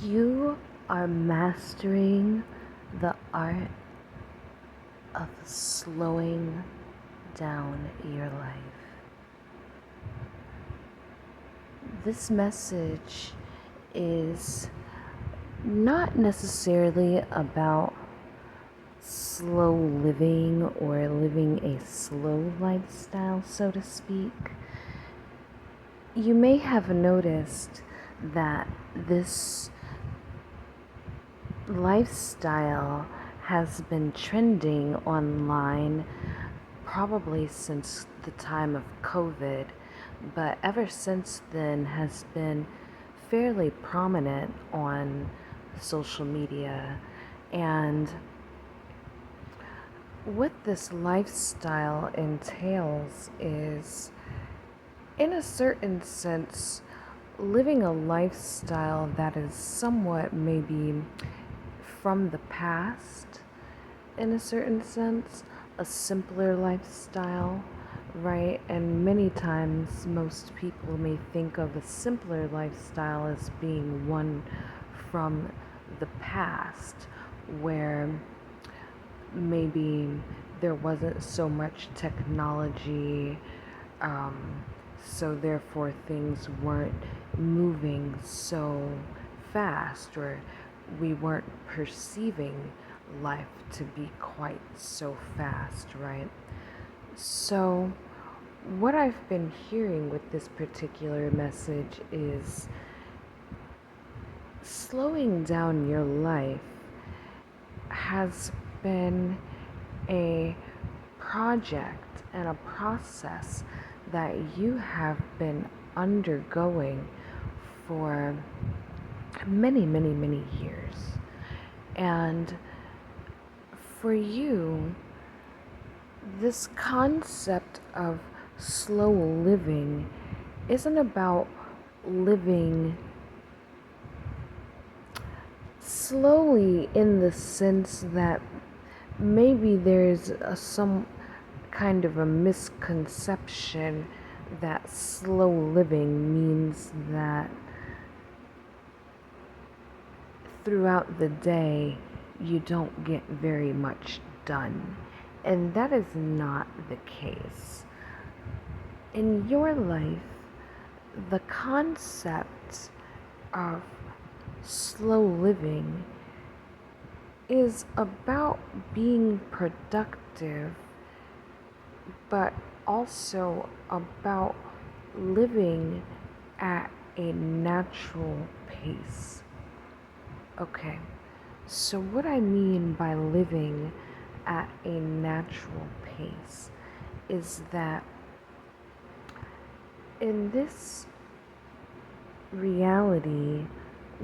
You are mastering the art of slowing down your life. This message is not necessarily about slow living or living a slow lifestyle, so to speak. You may have noticed that this lifestyle has been trending online probably since the time of COVID, but ever since then has been fairly prominent on social media. And what this lifestyle entails is, in a certain sense, living a lifestyle that is somewhat maybe from the past, in a certain sense, a simpler lifestyle, right? And many times, most people may think of a simpler lifestyle as being one from the past, where maybe there wasn't so much technology, so therefore things weren't moving so fast, or we weren't perceiving life to be quite so fast, right? So what I've been hearing with this particular message is slowing down your life has been a project and a process that you have been undergoing for many, many, many years. And for you, this concept of slow living isn't about living slowly in the sense that maybe there's some kind of a misconception that slow living means that throughout the day you don't get very much done. And that is not the case. In your life, the concept of slow living is about being productive, but also about living at a natural pace. Okay, so what I mean by living at a natural pace is that in this reality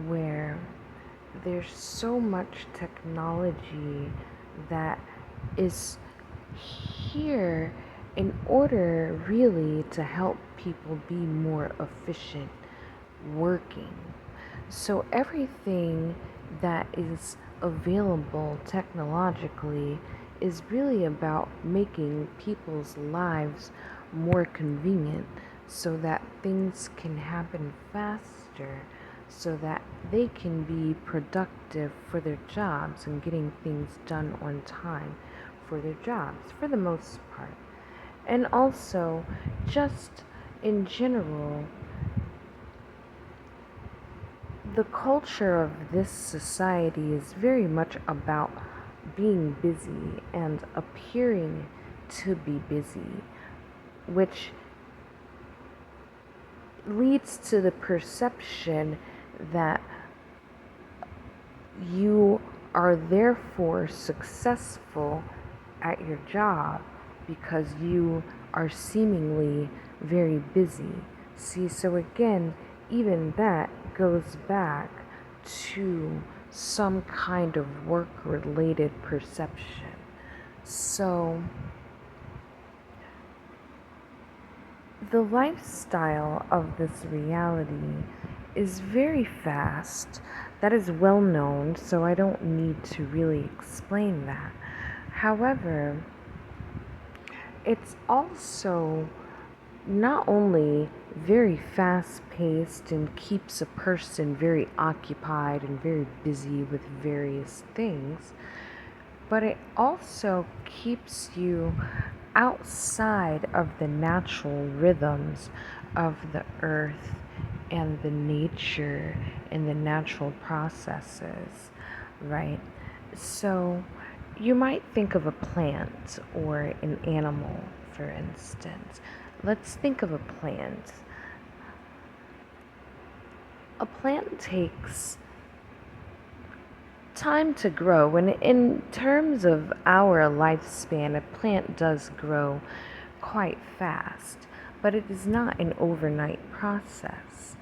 where there's so much technology that is here in order really to help people be more efficient working. So everything that is available technologically is really about making people's lives more convenient so that things can happen faster, so that they can be productive for their jobs and getting things done on time for their jobs for the most part. And also, just in general, the culture of this society is very much about being busy and appearing to be busy, which leads to the perception that you are therefore successful at your job because you are seemingly very busy. See, so again, even that goes back to some kind of work-related perception. So the lifestyle of this reality is very fast. That is well known, so I don't need to really explain that. However, it's also not only very fast paced and keeps a person very occupied and very busy with various things, but it also keeps you outside of the natural rhythms of the earth and the nature and the natural processes, right? So you might think of a plant or an animal, for instance. Let's think of a plant. A plant takes time to grow, and in terms of our lifespan, a plant does grow quite fast, but it is not an overnight process.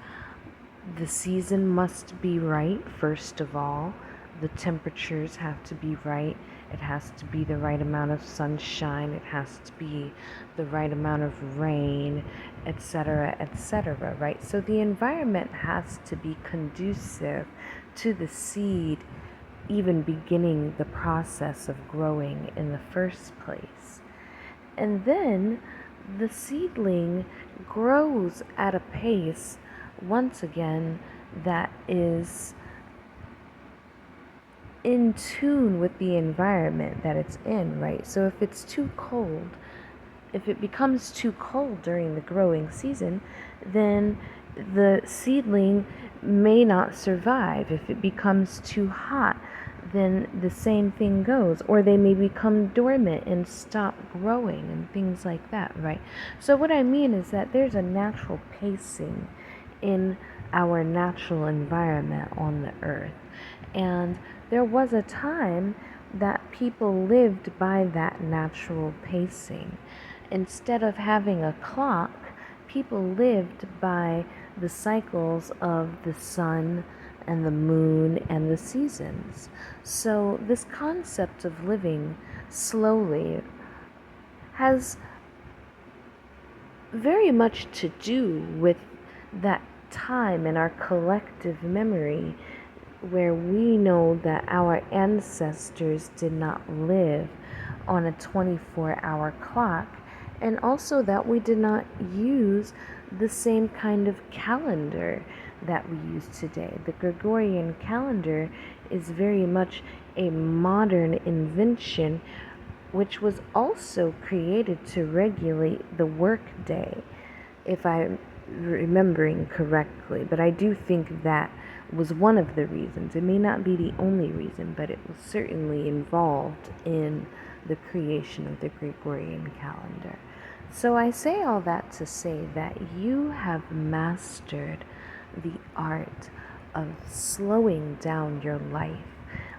The season must be right, first of all. The temperatures have to be right. It has to be the right amount of sunshine. It has to be the right amount of rain, etc., right? So the environment has to be conducive to the seed even beginning the process of growing in the first place. And then the seedling grows at a pace, once again, that is in tune with the environment that it's in, right? So if it's too cold, if it becomes too cold during the growing season, then the seedling may not survive. If it becomes too hot, then the same thing goes, or they may become dormant and stop growing and things like that, right? So what I mean is that there's a natural pacing in our natural environment on the earth, and there was a time that people lived by that natural pacing. Instead of having a clock, people lived by the cycles of the sun and the moon and the seasons. So this concept of living slowly has very much to do with that time in our collective memory where we know that our ancestors did not live on a 24-hour clock, and also that we did not use the same kind of calendar that we use today. The Gregorian calendar is very much a modern invention which was also created to regulate the workday, if I'm remembering correctly. But I do think that was one of the reasons. It may not be the only reason, but it was certainly involved in the creation of the Gregorian calendar. So I say all that to say that you have mastered the art of slowing down your life,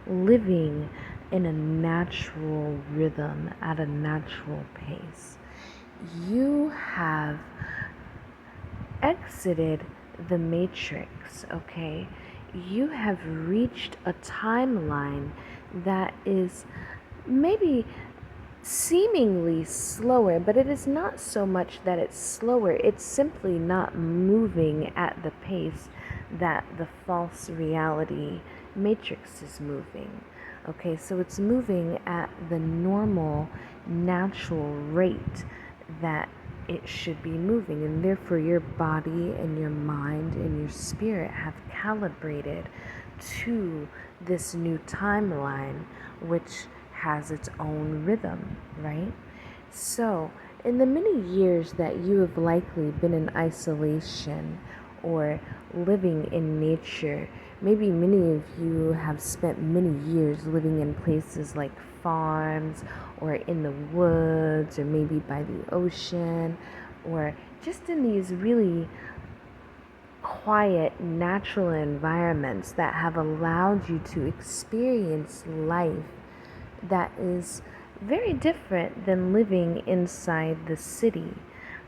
living in a natural rhythm at a natural pace. You have exited the matrix, okay? You have reached a timeline that is maybe seemingly slower, but it is not so much that it's slower, it's simply not moving at the pace that the false reality matrix is moving. Okay, so it's moving at the normal, natural rate that it should be moving, and therefore your body and your mind and your spirit have calibrated to this new timeline, which has its own rhythm, right? So, in the many years that you have likely been in isolation or living in nature, maybe many of you have spent many years living in places like farms or in the woods or maybe by the ocean or just in these really quiet, natural environments that have allowed you to experience life that is very different than living inside the city,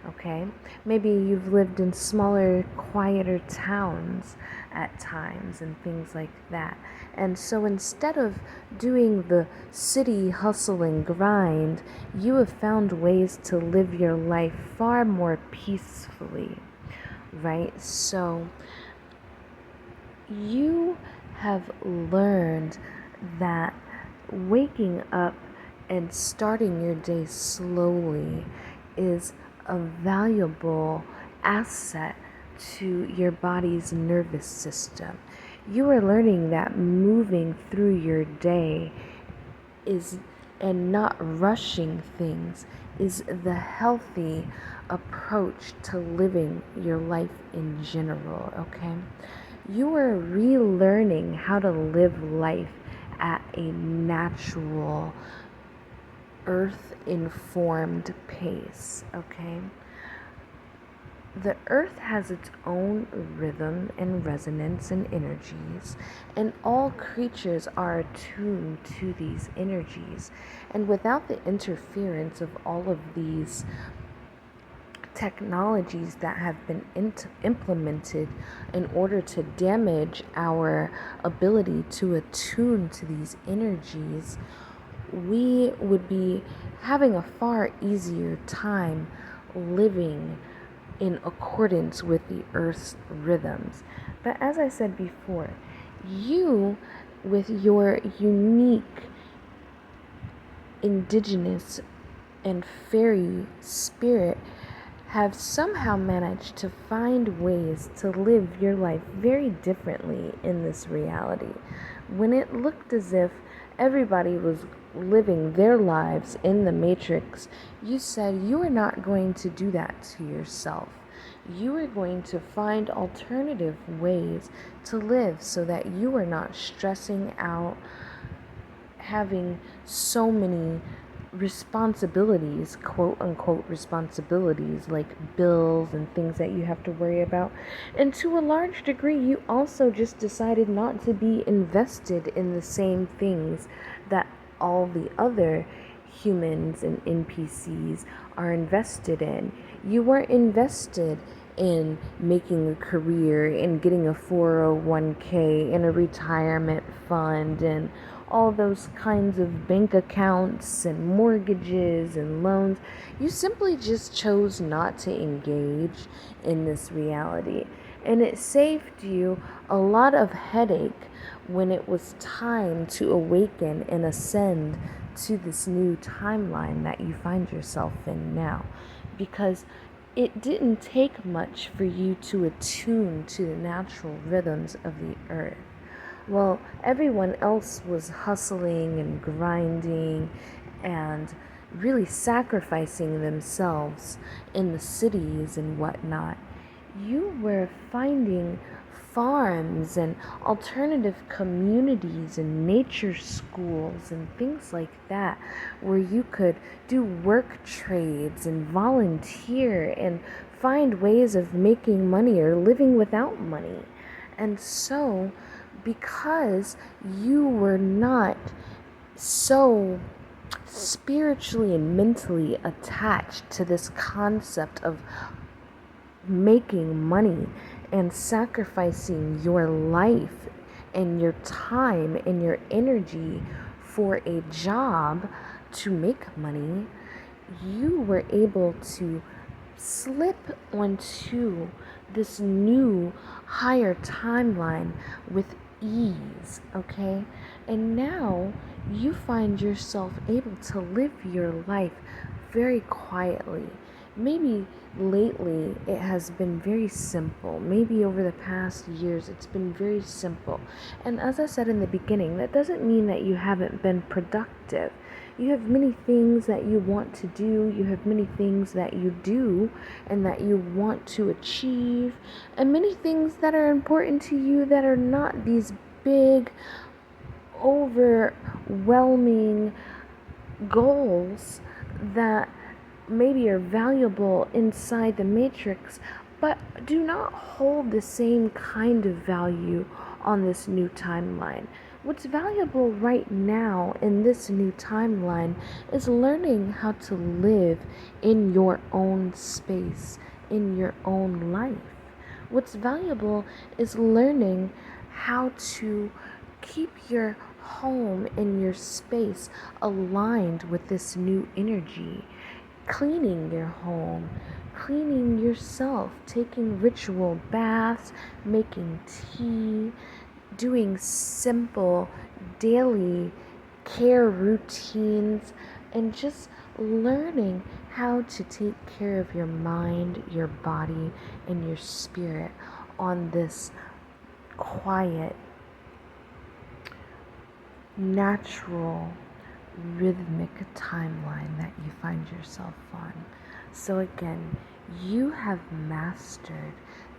okay? Maybe you've lived in smaller, quieter towns at times and things like that. And so instead of doing the city hustle and grind, you have found ways to live your life far more peacefully, right? So you have learned that waking up and starting your day slowly is a valuable asset to your body's nervous system. You are learning that moving through your day is and not rushing things is the healthy approach to living your life in general, okay? You are relearning how to live life at a natural, earth informed pace, okay? The earth has its own rhythm and resonance and energies, and all creatures are attuned to these energies. And without the interference of all of these technologies that have been implemented in order to damage our ability to attune to these energies, we would be having a far easier time living in accordance with the earth's rhythms. But as I said before, you, with your unique indigenous and fairy spirit, have somehow managed to find ways to live your life very differently in this reality. When it looked as if everybody was living their lives in the matrix, you said you are not going to do that to yourself. You are going to find alternative ways to live so that you are not stressing out, having so many responsibilities, quote unquote responsibilities, like bills and things that you have to worry about. And to a large degree, you also just decided not to be invested in the same things that all the other humans and NPCs are invested in. You weren't invested in making a career, in getting a 401k, in a retirement fund, and all those kinds of bank accounts and mortgages and loans. You simply just chose not to engage in this reality. And it saved you a lot of headache when it was time to awaken and ascend to this new timeline that you find yourself in now. Because it didn't take much for you to attune to the natural rhythms of the earth. Well, everyone else was hustling and grinding and really sacrificing themselves in the cities and whatnot. You were finding farms and alternative communities and nature schools and things like that where you could do work trades and volunteer and find ways of making money or living without money. And so, because you were not so spiritually and mentally attached to this concept of making money and sacrificing your life and your time and your energy for a job to make money, you were able to slip onto this new higher timeline with ease, okay? And now you find yourself able to live your life very quietly. Maybe lately it has been very simple. Maybe over the past years it's been very simple. And as I said in the beginning, that doesn't mean that you haven't been productive. You have many things that you want to do. You have many things that you do and that you want to achieve. And many things that are important to you that are not these big, overwhelming goals that maybe are valuable inside the matrix, but do not hold the same kind of value on this new timeline. What's valuable right now in this new timeline is learning how to live in your own space, in your own life. What's valuable is learning how to keep your home and your space aligned with this new energy. Cleaning your home, cleaning yourself, taking ritual baths, making tea, doing simple daily care routines, and just learning how to take care of your mind, your body, and your spirit on this quiet, natural, rhythmic timeline that you find yourself on. So again, you have mastered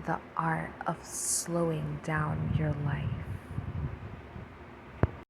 the art of slowing down your life.